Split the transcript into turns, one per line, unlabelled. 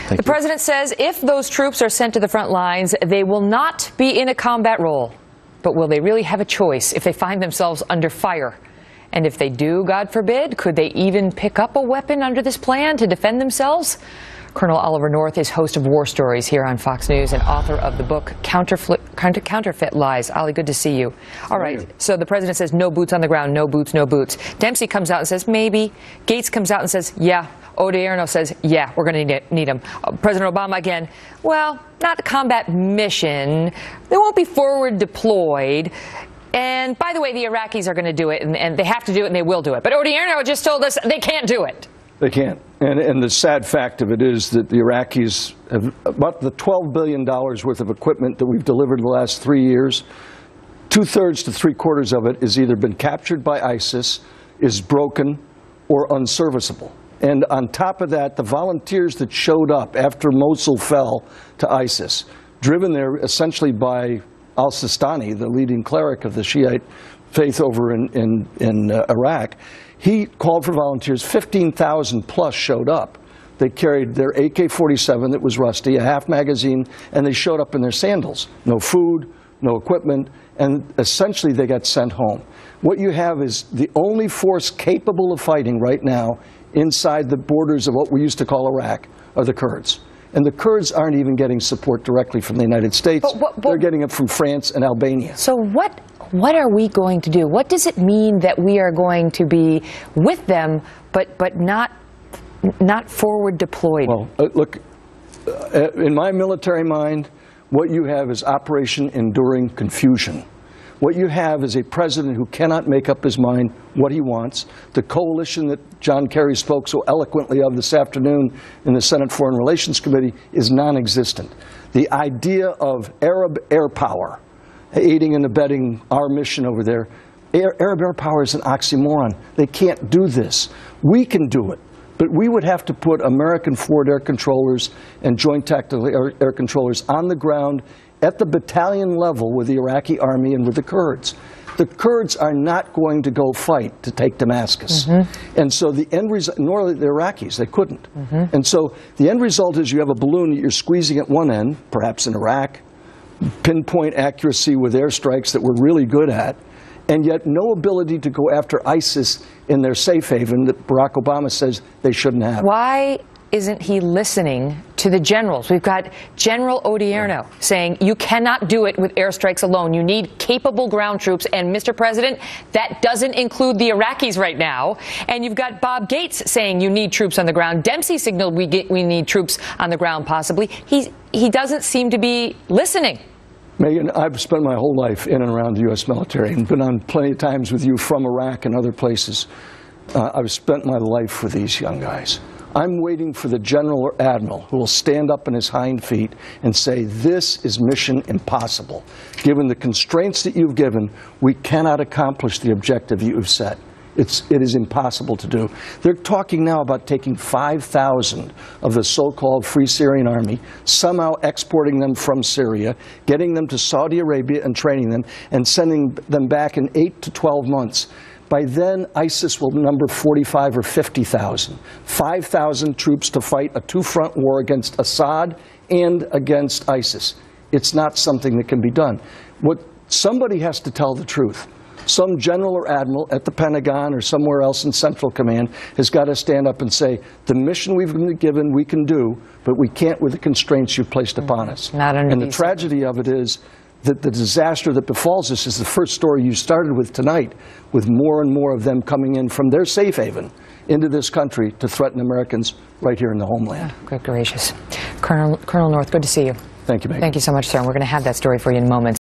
The president says if those troops are sent to the front lines, they will not be in a combat role. But will they really have a choice if they find themselves under fire? And if they do, God forbid, could they even pick up a weapon under this plan to defend themselves? Colonel Ollie North is host of War Stories here on Fox News and author of the book Counterfeit Lies. Ollie, good to see you. All right, so the president says no boots on the ground, no boots, no boots. Dempsey comes out and says maybe. Gates comes out and says yeah. Odierno says yeah, we're going to need them. President Obama again, well, not a combat mission. They won't be forward deployed. And by the way, the Iraqis are going to do it, and they have to do it, and they will do it. But Odierno just told us they can't do it.
They can't. And the sad fact of it is that the Iraqis have about the $12 billion worth of equipment that we've delivered in the last 3 years, 2/3 to 3/4 of it has either been captured by ISIS, is broken, or unserviceable. And on top of that, the volunteers that showed up after Mosul fell to ISIS, driven there essentially by al-Sistani, the leading cleric of the Shiite faith over in Iraq, he called for volunteers. 15,000 plus showed up. They carried their AK-47 that was rusty, a half magazine, and they showed up in their sandals. No food, no equipment, and essentially they got sent home. What you have is the only force capable of fighting right now inside the borders of what we used to call Iraq are the Kurds. And the Kurds aren't even getting support directly from the United States. They're getting it from France and Albania.
So what are we going to do? What does it mean that we are going to be with them, but not forward deployed?
Well, look, in my military mind, what you have is Operation Enduring Confusion. What you have is a president who cannot make up his mind what he wants. The coalition that John Kerry spoke so eloquently of this afternoon in the Senate Foreign Relations Committee is non-existent. The idea of Arab air power, aiding and abetting our mission over there, Arab air power is an oxymoron. They can't do this. We can do it. But we would have to put American forward air controllers and joint tactical air controllers on the ground at the battalion level with the Iraqi army and with the Kurds. The Kurds are not going to go fight to take Damascus. And so the end result, nor the Iraqis, they couldn't. And so the end result is you have a balloon that you're squeezing at one end, perhaps in Iraq, pinpoint accuracy with airstrikes that we're really good at, and yet no ability to go after ISIS in their safe haven that Barack Obama says they shouldn't have.
Why isn't he listening to the generals? We've got General Odierno saying you cannot do it with airstrikes alone. You need capable ground troops. And, Mr. President, that doesn't include the Iraqis right now. And you've got Bob Gates saying you need troops on the ground. Dempsey signaled we need troops on the ground possibly. He doesn't seem to be listening.
Megan, I've spent my whole life in and around the U.S. military and been on plenty of times with you from Iraq and other places. I've spent my life with these young guys. I'm waiting for the general or admiral who will stand up on his hind feet and say, this is mission impossible. Given the constraints that you've given, we cannot accomplish the objective you've set. It is impossible to do. They're talking now about taking 5,000 of the so-called Free Syrian Army, somehow exporting them from Syria, getting them to Saudi Arabia and training them, and sending them back in 8 to 12 months. By then, ISIS will number 45 or 50,000. 5,000 troops to fight a two-front war against Assad and against ISIS. It's not something that can be done. Somebody has to tell the truth. Some general or admiral at the Pentagon or somewhere else in Central Command has got to stand up and say, the mission we've been given we can do, but we can't with the constraints you've placed upon us. And the tragedy of it is that the disaster that befalls us is the first story you started with tonight, with more and more of them coming in from their safe haven into this country to threaten Americans right here in the homeland.
Oh, good gracious. Colonel North, good to see you.
Thank you, Megan.
Thank you so much, sir. And we're going to have that story for you in moments.